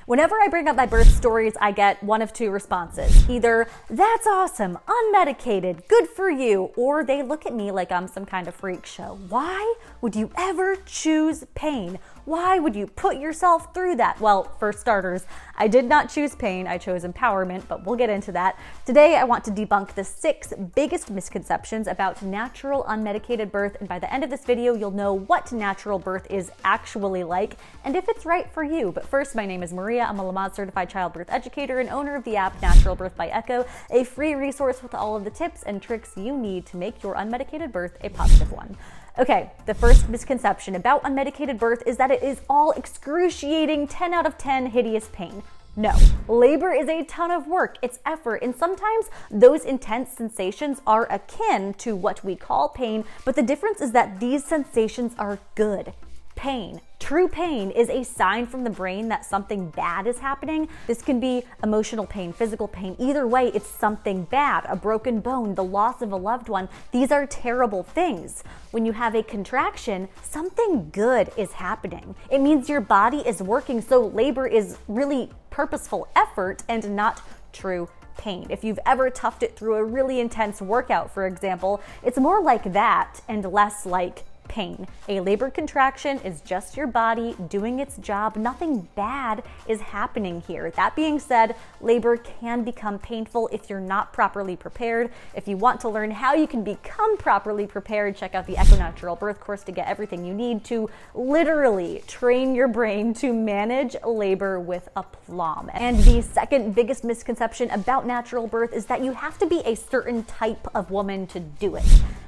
Whenever I bring up my birth stories, I get one of two responses. Either, that's awesome, unmedicated, good for you, or they look at me like I'm some kind of freak show. Why would you ever choose pain? Why would you put yourself through that? Well, for starters, I did not choose pain, I chose empowerment, but we'll get into that. Today, I want to debunk the 6 biggest misconceptions about natural unmedicated birth, and by the end of this video, you'll know what natural birth is actually like, and if it's right for you. But first, my name is Maria. I'm a Lamaze-Certified Childbirth Educator and owner of the app Natural Birth by Ecco, a free resource with all of the tips and tricks you need to make your unmedicated birth a positive one. Okay, the first misconception about unmedicated birth is that it is all excruciating 10 out of 10 hideous pain. No, labor is a ton of work, it's effort, and sometimes those intense sensations are akin to what we call pain, but the difference is that these sensations are good. Pain. True pain is a sign from the brain that something bad is happening. This can be emotional pain, physical pain. Either way, it's something bad. A broken bone, the loss of a loved one. These are terrible things. When you have a contraction, something good is happening. It means your body is working, so labor is really purposeful effort and not true pain. If you've ever toughed it through a really intense workout, for example, it's more like that and less like pain. A labor contraction is just your body doing its job. Nothing bad is happening here. That being said, labor can become painful if you're not properly prepared. If you want to learn how you can become properly prepared, check out the Ecco Natural Birth course to get everything you need to literally train your brain to manage labor with aplomb. And the second biggest misconception about natural birth is that you have to be a certain type of woman to do it.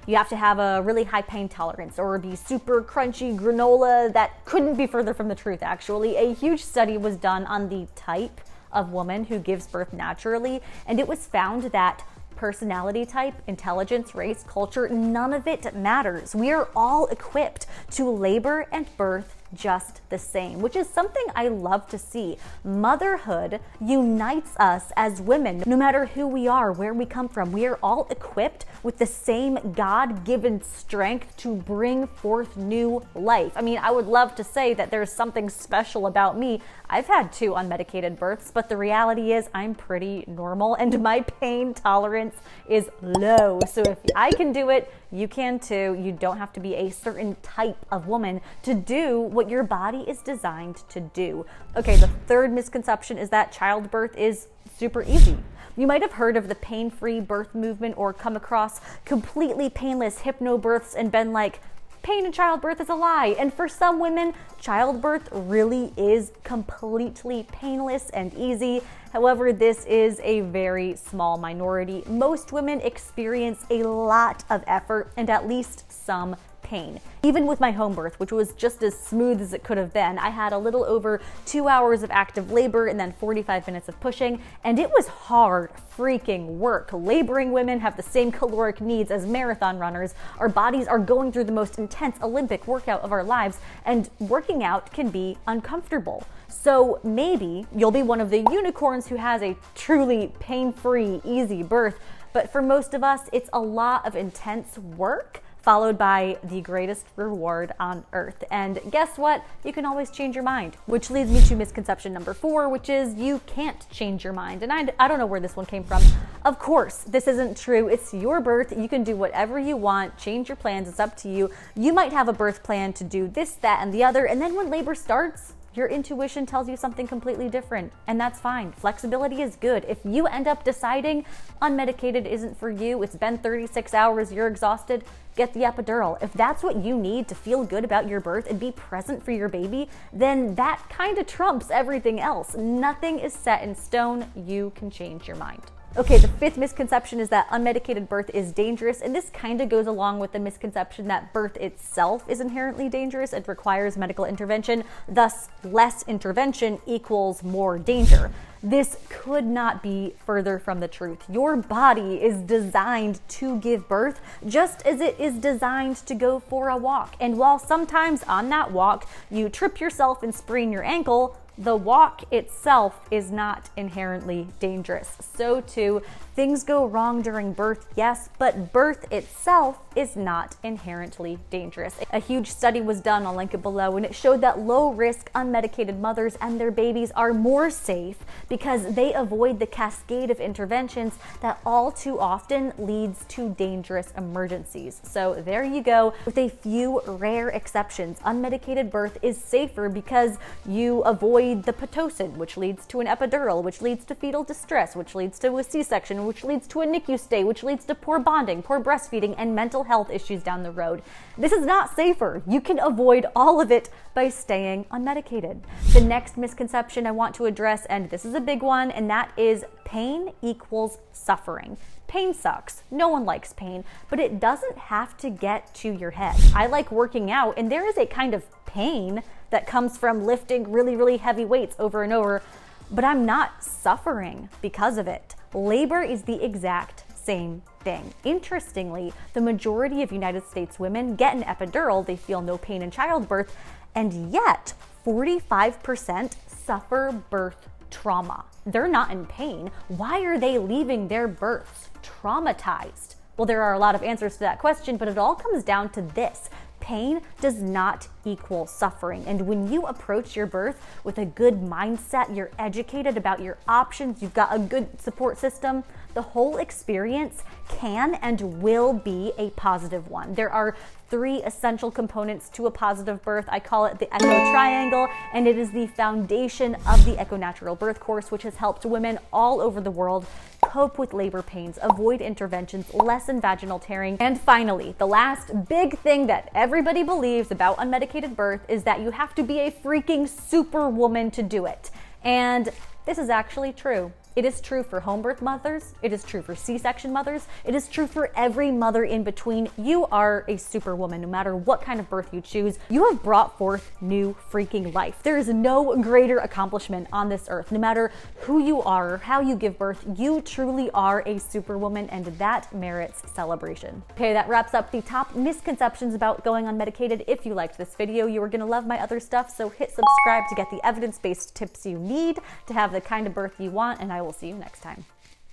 You have to have a really high pain tolerance or be super crunchy granola. That couldn't be further from the truth, actually. A huge study was done on the type of woman who gives birth naturally, and it was found that personality type, intelligence, race, culture, none of it matters. We are all equipped to labor and birth just the same, which is something I love to see. Motherhood unites us as women. No matter who we are, where we come from, we are all equipped with the same God-given strength to bring forth new life. I mean, I would love to say that there's something special about me. I've had 2 unmedicated births, but the reality is I'm pretty normal and my pain tolerance is low. So if I can do it, you can too. You don't have to be a certain type of woman to do what your body is designed to do. Okay, the third misconception is that childbirth is super easy. You might have heard of the pain-free birth movement or come across completely painless hypnobirths and been like, pain in childbirth is a lie. And for some women, childbirth really is completely painless and easy. However, this is a very small minority. Most women experience a lot of effort and at least some pain. Even with my home birth, which was just as smooth as it could have been, I had a little over 2 hours of active labor and then 45 minutes of pushing, and it was hard freaking work. Laboring women have the same caloric needs as marathon runners. Our bodies are going through the most intense Olympic workout of our lives, and working out can be uncomfortable. So maybe you'll be one of the unicorns who has a truly pain-free, easy birth, but for most of us, it's a lot of intense work followed by the greatest reward on earth. And guess what? You can always change your mind. Which leads me to misconception number 4, which is you can't change your mind. And I don't know where this one came from. Of course, this isn't true. It's your birth. You can do whatever you want, change your plans, it's up to you. You might have a birth plan to do this, that, and the other, and then when labor starts, your intuition tells you something completely different, and that's fine. Flexibility is good. If you end up deciding unmedicated isn't for you, it's been 36 hours, you're exhausted, get the epidural. If that's what you need to feel good about your birth and be present for your baby, then that kind of trumps everything else. Nothing is set in stone. You can change your mind. Okay, the 5th misconception is that unmedicated birth is dangerous, and this kind of goes along with the misconception that birth itself is inherently dangerous and requires medical intervention, thus less intervention equals more danger. This could not be further from the truth. Your body is designed to give birth just as it is designed to go for a walk, and while sometimes on that walk you trip yourself and sprain your ankle, the walk itself is not inherently dangerous. So too, things go wrong during birth, yes, but birth itself is not inherently dangerous. A huge study was done, I'll link it below, and it showed that low-risk unmedicated mothers and their babies are more safe because they avoid the cascade of interventions that all too often leads to dangerous emergencies. So there you go. With a few rare exceptions, unmedicated birth is safer because you avoid the Pitocin, which leads to an epidural, which leads to fetal distress, which leads to a C-section, which leads to a NICU stay, which leads to poor bonding, poor breastfeeding, and mental health issues down the road. This is not safer. You can avoid all of it by staying unmedicated. The next misconception I want to address, and this is a big one, and that is pain equals suffering. Pain sucks. No one likes pain, but it doesn't have to get to your head. I like working out, and there is a kind of pain that comes from lifting really, really heavy weights over and over, but I'm not suffering because of it. Labor is the exact same thing. Interestingly, the majority of United States women get an epidural, they feel no pain in childbirth, and yet 45% suffer birth trauma. They're not in pain. Why are they leaving their births traumatized? Well, there are a lot of answers to that question, but it all comes down to this. Pain does not equal suffering. And when you approach your birth with a good mindset, you're educated about your options, you've got a good support system, the whole experience can and will be a positive one. There are 3 essential components to a positive birth. I call it the Ecco triangle, and it is the foundation of the Ecco Natural Birth Course, which has helped women all over the world cope with labor pains, avoid interventions, lessen vaginal tearing. And finally, the last big thing that everybody believes about unmedicated birth is that you have to be a freaking superwoman to do it. And this is actually true. It is true for home birth mothers. It is true for C-section mothers. It is true for every mother in between. You are a superwoman, no matter what kind of birth you choose. You have brought forth new freaking life. There is no greater accomplishment on this earth. No matter who you are or how you give birth, you truly are a superwoman, and that merits celebration. Okay, that wraps up the top misconceptions about going unmedicated. If you liked this video, you are gonna love my other stuff, so hit subscribe to get the evidence-based tips you need to have the kind of birth you want, and I will see you next time.